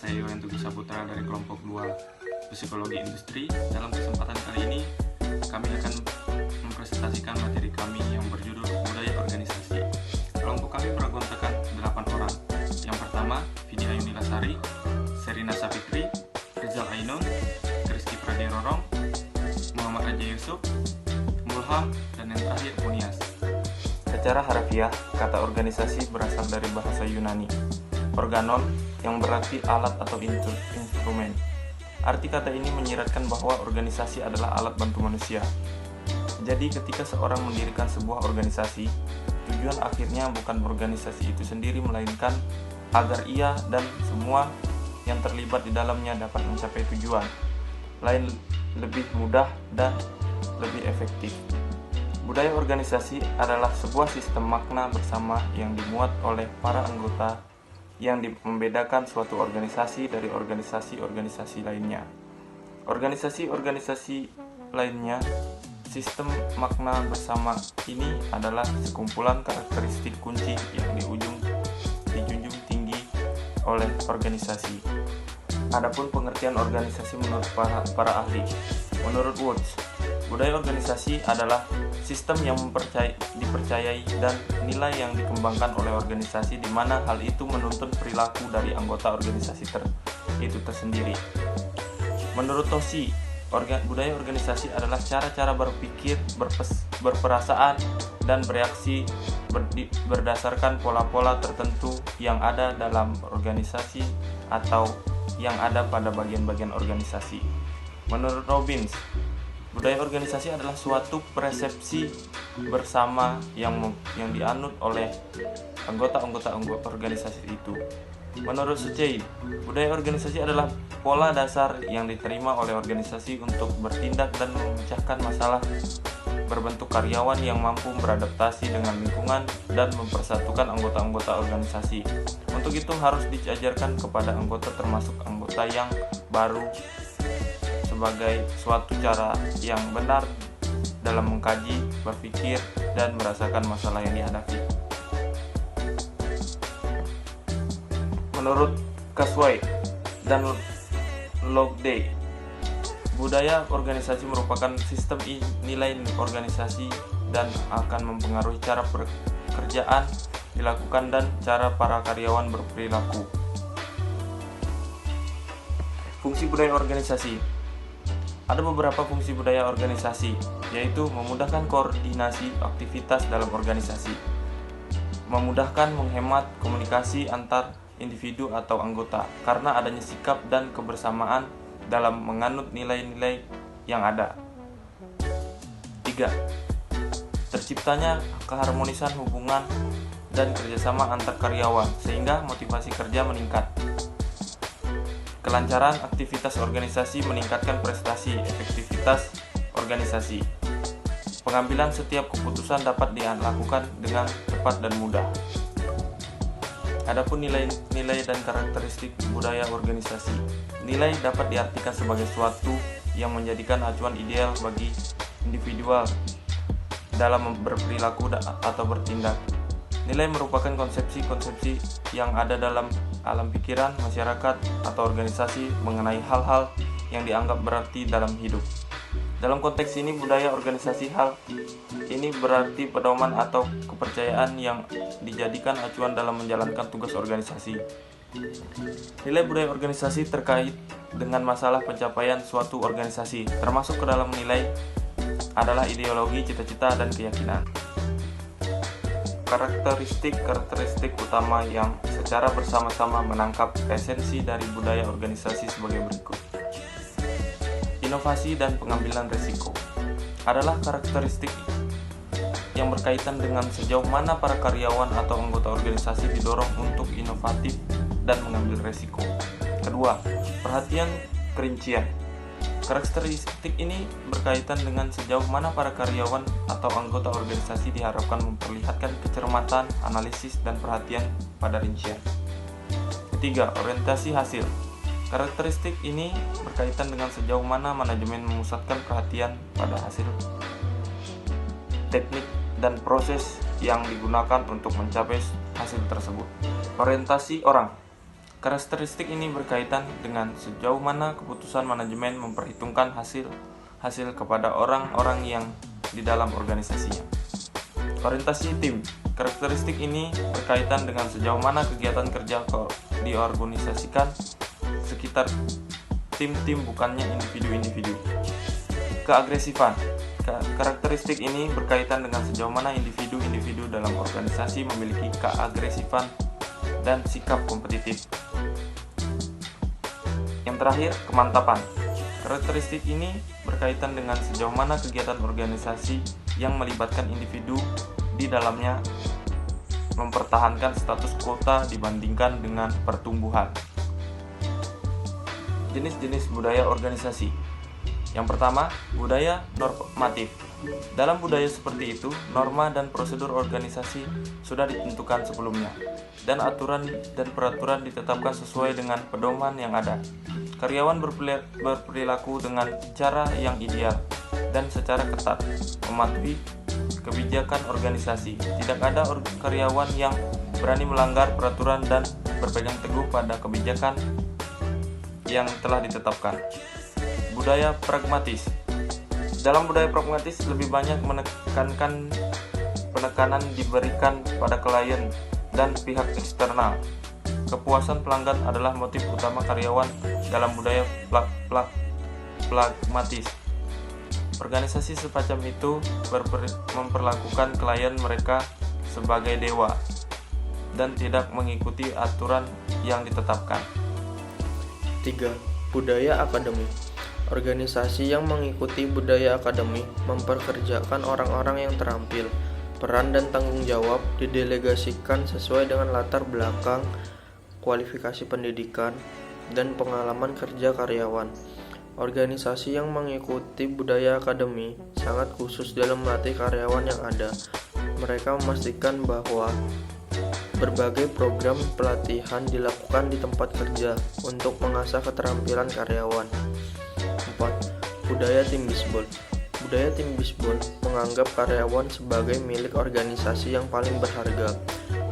saya Yohan Tugu Saputra dari kelompok 2 Psikologi Industri. Dalam kesempatan kali ini kami akan mempresentasikan materi kami yang berjudul Budaya Organisasi. Kelompok kami beranggotakan 8 orang. Yang pertama, Vidi Ayuni Lasari, Serina Sapitri, Rizal Ainun, Rizky Pradirorong, Muhammad Raja Yusuf, Mulham, dan yang terakhir Munias. Secara harafiah, kata organisasi berasal dari bahasa Yunani, organon, yang berarti alat atau instrumen. Arti kata ini menyiratkan bahwa organisasi adalah alat bantu manusia. Jadi ketika seorang mendirikan sebuah organisasi, tujuan akhirnya bukan organisasi itu sendiri, melainkan agar ia dan semua yang terlibat di dalamnya dapat mencapai tujuan lain lebih mudah dan lebih efektif. Budaya organisasi adalah sebuah sistem makna bersama yang dimuat oleh para anggota yang membedakan suatu organisasi dari organisasi-organisasi lainnya. Organisasi-organisasi lainnya, sistem makna bersama ini adalah sekumpulan karakteristik kunci yang dijunjung tinggi oleh organisasi. Adapun pengertian organisasi menurut para ahli, menurut Woods, budaya organisasi adalah sistem yang dipercayai dan nilai yang dikembangkan oleh organisasi, di mana hal itu menuntun perilaku dari anggota organisasi itu tersendiri. Menurut Toshi, budaya organisasi adalah cara-cara berpikir, berperasaan, dan bereaksi berdasarkan pola-pola tertentu yang ada dalam organisasi atau yang ada pada bagian-bagian organisasi. Menurut Robbins, budaya organisasi adalah suatu persepsi bersama yang dianut oleh anggota-anggota organisasi itu. Menurut Suchey, budaya organisasi adalah pola dasar yang diterima oleh organisasi untuk bertindak dan memecahkan masalah, berbentuk karyawan yang mampu beradaptasi dengan lingkungan dan mempersatukan anggota-anggota organisasi. Untuk itu harus diajarkan kepada anggota, termasuk anggota yang baru, sebagai suatu cara yang benar dalam mengkaji, berpikir, dan merasakan masalah yang dihadapi. Menurut Kaswai dan Logday, budaya organisasi merupakan sistem nilai organisasi dan akan mempengaruhi cara pekerjaan dilakukan dan cara para karyawan berperilaku. Fungsi budaya organisasi. Ada beberapa fungsi budaya organisasi, yaitu memudahkan koordinasi aktivitas dalam organisasi, memudahkan menghemat komunikasi antar individu atau anggota karena adanya sikap dan kebersamaan dalam menganut nilai-nilai yang ada. 3. Terciptanya keharmonisan hubungan dan kerjasama antar karyawan sehingga motivasi kerja meningkat. Kelancaran aktivitas organisasi meningkatkan prestasi, efektivitas organisasi. Pengambilan setiap keputusan dapat dilakukan dengan cepat dan mudah. Adapun nilai dan karakteristik budaya organisasi. Nilai dapat diartikan sebagai suatu yang menjadikan acuan ideal bagi individual dalam berperilaku atau bertindak. Nilai merupakan konsepsi-konsepsi yang ada dalam alam pikiran masyarakat atau organisasi mengenai hal-hal yang dianggap berarti dalam hidup. Dalam konteks ini, budaya organisasi hal ini berarti pedoman atau kepercayaan yang dijadikan acuan dalam menjalankan tugas organisasi. Nilai budaya organisasi terkait dengan masalah pencapaian suatu organisasi, termasuk ke dalam nilai adalah ideologi, cita-cita, dan keyakinan. Karakteristik utama yang secara bersama-sama menangkap esensi dari budaya organisasi sebagai berikut. Inovasi dan pengambilan risiko adalah karakteristik yang berkaitan dengan sejauh mana para karyawan atau anggota organisasi didorong untuk inovatif dan mengambil risiko. Kedua, perhatian kerincian. Karakteristik ini berkaitan dengan sejauh mana para karyawan atau anggota organisasi diharapkan memperlihatkan kecermatan, analisis, dan perhatian pada rincian. Ketiga, orientasi hasil. Karakteristik ini berkaitan dengan sejauh mana manajemen memusatkan perhatian pada hasil, teknik, dan proses yang digunakan untuk mencapai hasil tersebut. Orientasi orang. Karakteristik ini berkaitan dengan sejauh mana keputusan manajemen memperhitungkan hasil kepada orang-orang yang di dalam organisasinya. Orientasi tim. Karakteristik ini berkaitan dengan sejauh mana kegiatan kerja diorganisasikan sekitar tim-tim, bukannya individu-individu. Keagresifan. Karakteristik ini berkaitan dengan sejauh mana individu-individu dalam organisasi memiliki keagresifan dan sikap kompetitif. Yang terakhir, kemantapan. Karakteristik ini berkaitan dengan sejauh mana kegiatan organisasi yang melibatkan individu di dalamnya mempertahankan status quo dibandingkan dengan pertumbuhan. Jenis-jenis budaya organisasi. Yang pertama, budaya normatif. Dalam budaya seperti itu, norma dan prosedur organisasi sudah ditentukan sebelumnya, dan aturan dan peraturan ditetapkan sesuai dengan pedoman yang ada. Karyawan berperilaku dengan cara yang ideal dan secara ketat, mematuhi kebijakan organisasi. Tidak ada karyawan yang berani melanggar peraturan dan berpegang teguh pada kebijakan yang telah ditetapkan. Budaya pragmatis. Dalam budaya pragmatis lebih banyak penekanan diberikan pada klien dan pihak eksternal. Kepuasan pelanggan adalah motif utama karyawan dalam budaya pragmatis. Organisasi semacam itu memperlakukan klien mereka sebagai dewa dan tidak mengikuti aturan yang ditetapkan. 3. Budaya akademik. Organisasi yang mengikuti budaya akademik memperkerjakan orang-orang yang terampil. Peran dan tanggung jawab didelegasikan sesuai dengan latar belakang, kualifikasi pendidikan, dan pengalaman kerja karyawan. Organisasi yang mengikuti budaya akademik sangat khusus dalam melatih karyawan yang ada. Mereka memastikan bahwa berbagai program pelatihan dilakukan di tempat kerja untuk mengasah keterampilan karyawan. 4. Budaya tim bisbol. Budaya tim bisbol menganggap karyawan sebagai milik organisasi yang paling berharga.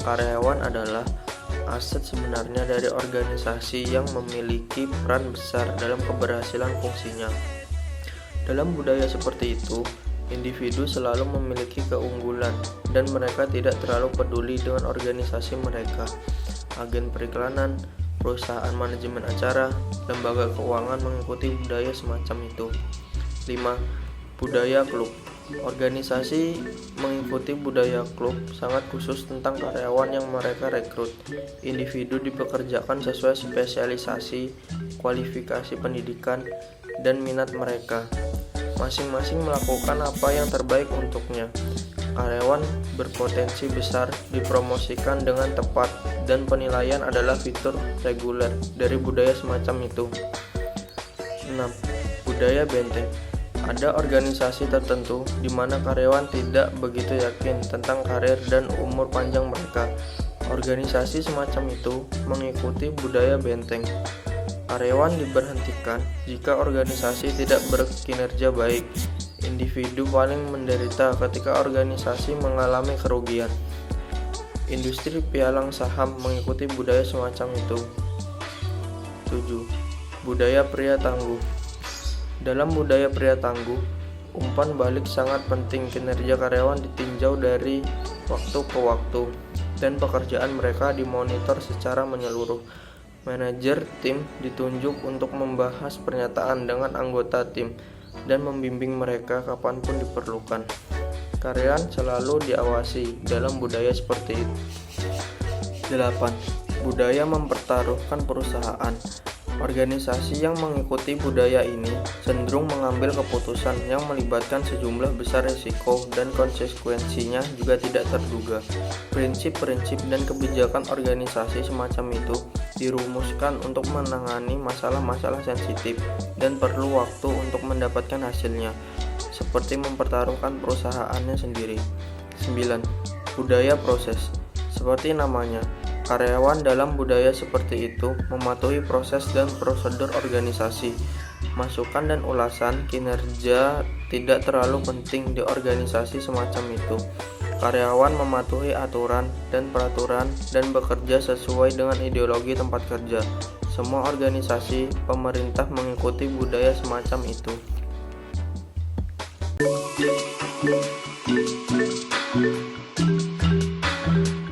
Karyawan adalah aset sebenarnya dari organisasi yang memiliki peran besar dalam keberhasilan fungsinya. Dalam budaya seperti itu, individu selalu memiliki keunggulan dan mereka tidak terlalu peduli dengan organisasi mereka. Agen periklanan, perusahaan manajemen acara, lembaga keuangan mengikuti budaya semacam itu. 5. Budaya klub. Organisasi mengikuti budaya klub sangat khusus tentang karyawan yang mereka rekrut. Individu dipekerjakan sesuai spesialisasi, kualifikasi pendidikan, dan minat mereka. Masing-masing melakukan apa yang terbaik untuknya. Karyawan berpotensi besar dipromosikan dengan tepat dan penilaian adalah fitur reguler dari budaya semacam itu. 6. Budaya benteng. Ada organisasi tertentu di mana karyawan tidak begitu yakin tentang karir dan umur panjang mereka. Organisasi semacam itu mengikuti budaya benteng. Karyawan diberhentikan jika organisasi tidak berkinerja baik. Individu paling menderita ketika organisasi mengalami kerugian. Industri pialang saham mengikuti budaya semacam itu. 7. Budaya pria tangguh. Dalam budaya pria tangguh, umpan balik sangat penting. Kinerja karyawan ditinjau dari waktu ke waktu dan pekerjaan mereka dimonitor secara menyeluruh. Manajer tim ditunjuk untuk membahas pernyataan dengan anggota tim dan membimbing mereka kapanpun diperlukan. Karyawan selalu diawasi dalam budaya seperti itu. 8. Budaya mempertaruhkan perusahaan. Organisasi yang mengikuti budaya ini cenderung mengambil keputusan yang melibatkan sejumlah besar risiko dan konsekuensinya juga tidak terduga. Prinsip-prinsip dan kebijakan organisasi semacam itu dirumuskan untuk menangani masalah-masalah sensitif dan perlu waktu untuk mendapatkan hasilnya, seperti mempertaruhkan perusahaannya sendiri. 9. Budaya proses. Seperti namanya, karyawan dalam budaya seperti itu mematuhi proses dan prosedur organisasi. Masukan dan ulasan kinerja tidak terlalu penting di organisasi semacam itu. Karyawan mematuhi aturan dan peraturan dan bekerja sesuai dengan ideologi tempat kerja. Semua organisasi pemerintah mengikuti budaya semacam itu.